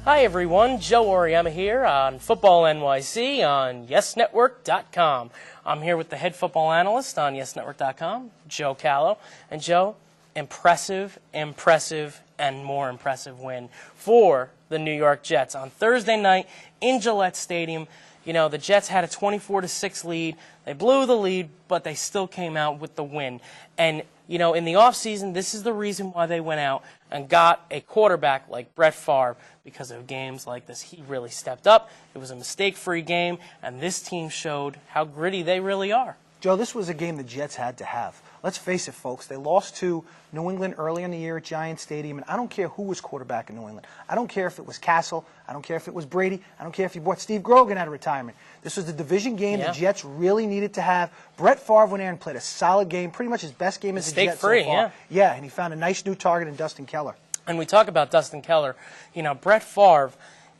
Hi everyone, Joe Oriema here on Football NYC on YesNetwork.com. I'm here with the head football analyst on YesNetwork.com, Joe Callow. And Joe, impressive, and more impressive win for the New York Jets on Thursday night in Gillette Stadium. You know, the Jets had a 24-6 lead. They blew the lead, but they still came out with the win. And, you know, in the offseason, this is the reason why they went out and got a quarterback like Brett Favre, because of games like this. He really stepped up. It was a mistake-free game, and this team showed how gritty they really are. Joe, this was a game the Jets had to have. Let's face it, folks. They lost to New England early in the year at Giant Stadium, and I don't care who was quarterback in New England. I don't care if it was Castle. I don't care if it was Brady. I don't care if you brought Steve Grogan out of retirement. This was the division game the Jets really needed to have. Brett Favre went in and played a solid game, pretty much his best game as a Jet so far. Yeah, and he found a nice new target in Dustin Keller. And we talk about Dustin Keller. You know, Brett Favre,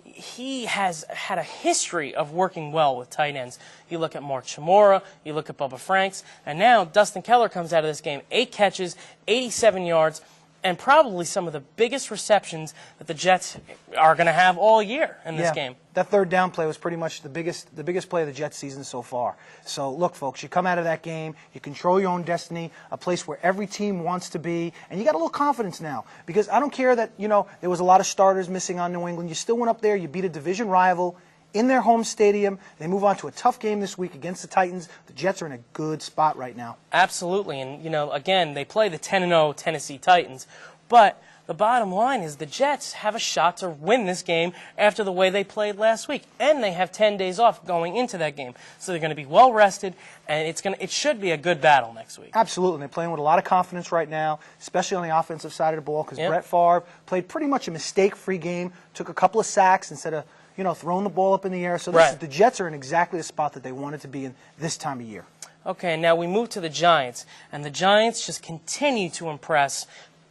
he has had a history of working well with tight ends. You look at Mark Chmura, you look at Bubba Franks, and now Dustin Keller comes out of this game, 8 catches, 87 yards, and probably some of the biggest receptions that the Jets are going to have all year in this game. That third down play was pretty much the biggest play of the Jets season so far. So, look, folks, you come out of that game, you control your own destiny, a place where every team wants to be, and you got a little confidence now. Because I don't care that, you know, there was a lot of starters missing on New England. You still went up there, you beat a division rival in their home stadium. They move on to a tough game this week against the Titans. The Jets are in a good spot right now. Absolutely. And, you know, again, they play the 10-0 Tennessee Titans. But the bottom line is the Jets have a shot to win this game after the way they played last week. And they have 10 days off going into that game. So they're going to be well rested, and it should be a good battle next week. Absolutely. They're playing with a lot of confidence right now, especially on the offensive side of the ball, because Brett Favre played pretty much a mistake-free game, took a couple of sacks instead of, you know, throwing the ball up in the air. So the Jets are in exactly the spot that they wanted to be in this time of year. Okay, now we move to the Giants, and the Giants just continue to impress.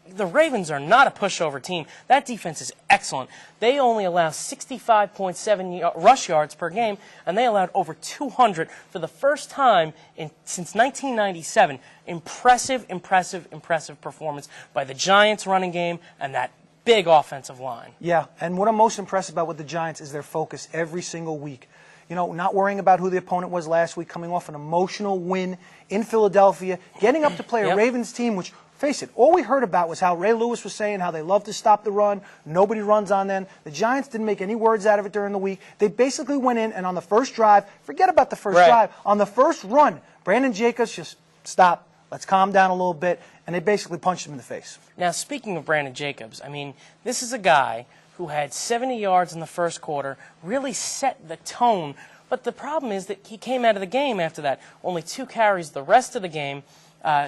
The Ravens are not a pushover team. That defense is excellent. They only allow 65.7 rush yards per game, and they allowed over 200 for the first time since 1997. Impressive performance by the Giants running game and that big offensive line. Yeah, and what I'm most impressed about with the Giants is their focus every single week. You know, not worrying about who the opponent was last week, coming off an emotional win in Philadelphia, getting up to play a Ravens team, which, face it, all we heard about was how Ray Lewis was saying how they love to stop the run, nobody runs on them. The Giants didn't make any words out of it during the week. They basically went in, and on the first drive, forget about the first drive, on the first run, Brandon Jacobs just stopped. Let's calm down a little bit, and they basically punched him in the face. Now, speaking of Brandon Jacobs, I mean, this is a guy who had 70 yards in the first quarter, really set the tone. But the problem is that he came out of the game after that. Only 2 carries the rest of the game.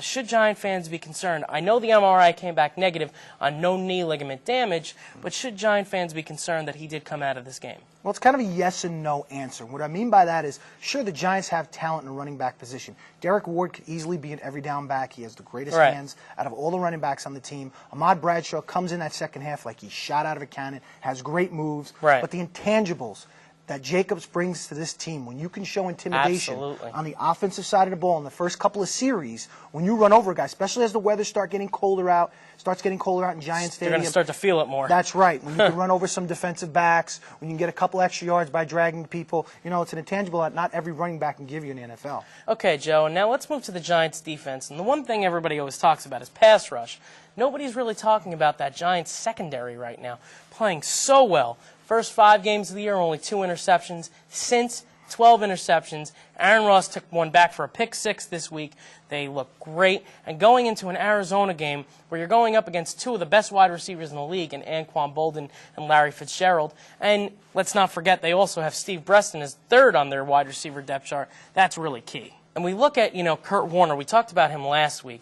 Should Giant fans be concerned? I know the MRI came back negative on no knee ligament damage, but should Giant fans be concerned that he did come out of this game? Well, it's kind of a yes and no answer. What I mean by that is, sure, the Giants have talent in the running back position. Derek Ward could easily be an every down back. He has the greatest hands out of all the running backs on the team. Ahmad Bradshaw comes in that second half like he's shot out of a cannon, has great moves. But the intangibles that Jacobs brings to this team, when you can show intimidation on the offensive side of the ball in the first couple of series, when you run over a guy, especially as the weather starts getting colder out in Giant Stadium. They're going to start to feel it more. That's right. When you can run over some defensive backs, when you can get a couple extra yards by dragging people, you know, it's an intangible that not every running back can give you in the NFL. Okay, Joe, and now let's move to the Giants defense. And the one thing everybody always talks about is pass rush. Nobody's really talking about that Giants secondary right now, playing so well. First 5 games of the year, only 2 interceptions. Since 12 interceptions. Aaron Ross took one back for a pick-6 this week. They look great. And going into an Arizona game where you're going up against 2 of the best wide receivers in the league, in Anquan Bolden and Larry Fitzgerald. And let's not forget, they also have Steve Breston as 3rd on their wide receiver depth chart. That's really key. And we look at, you know, Kurt Warner. We talked about him last week.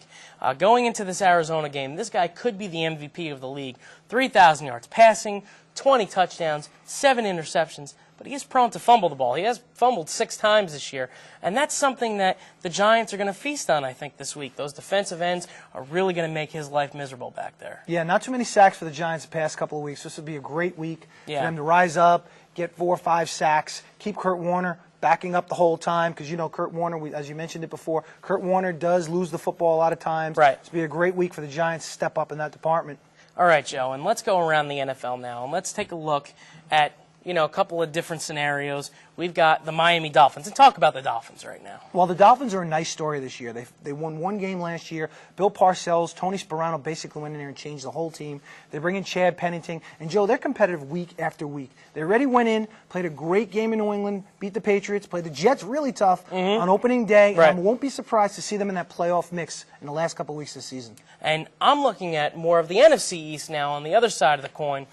Going into this Arizona game, this guy could be the MVP of the league. 3,000 yards passing, 20 touchdowns, 7 interceptions. But he is prone to fumble the ball. He has fumbled 6 times this year. And that's something that the Giants are going to feast on, I think, this week. Those defensive ends are really going to make his life miserable back there. Yeah, not too many sacks for the Giants the past couple of weeks. This would be a great week for them to rise up, get 4 or 5 sacks, keep Kurt Warner backing up the whole time, because, you know, Kurt Warner, as you mentioned it before, Kurt Warner does lose the football a lot of times. Right. It's going to be a great week for the Giants to step up in that department. All right, Joe, and let's go around the NFL now, and let's take a look at, a couple of different scenarios. We've got the Miami Dolphins, and talk about the Dolphins right now. Well, the Dolphins are a nice story this year. They won one game last year. Bill Parcells, Tony Sparano basically went in there and changed the whole team. They bring in Chad Pennington. And, Joe, they're competitive week after week. They already went in, played a great game in New England, beat the Patriots, played the Jets really tough on opening day. Right. And I won't be surprised to see them in that playoff mix in the last couple of weeks this season. And I'm looking at more of the NFC East now on the other side of the coin.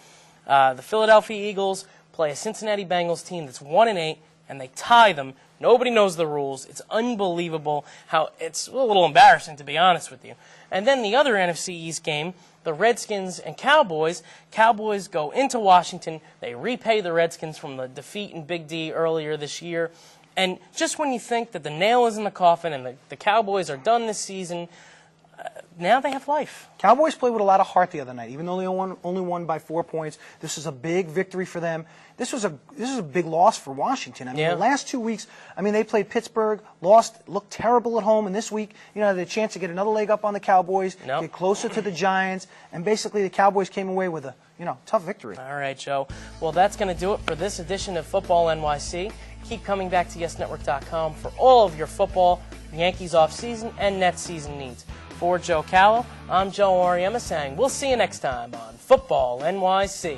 The Philadelphia Eagles play a Cincinnati Bengals team that's 1-8, and they tie them. Nobody knows the rules. It's unbelievable how it's a little embarrassing, to be honest with you. And then the other NFC East game, the Redskins and Cowboys. Cowboys go into Washington. They repay the Redskins from the defeat in Big D earlier this year. And just when you think that the nail is in the coffin and the Cowboys are done this season, now they have life. Cowboys played with a lot of heart the other night, even though they only won by 4 points. This is a big victory for them. This is a big loss for Washington. I mean, the last 2 weeks, they played Pittsburgh, lost, looked terrible at home, and this week, they had a chance to get another leg up on the Cowboys, get closer to the Giants, and basically the Cowboys came away with a tough victory. All right, Joe. Well, that's going to do it for this edition of Football NYC. Keep coming back to YesNetwork.com for all of your football, Yankees off-season, and Nets season needs. For Joe Callow, I'm Joe Oriema saying we'll see you next time on Football NYC.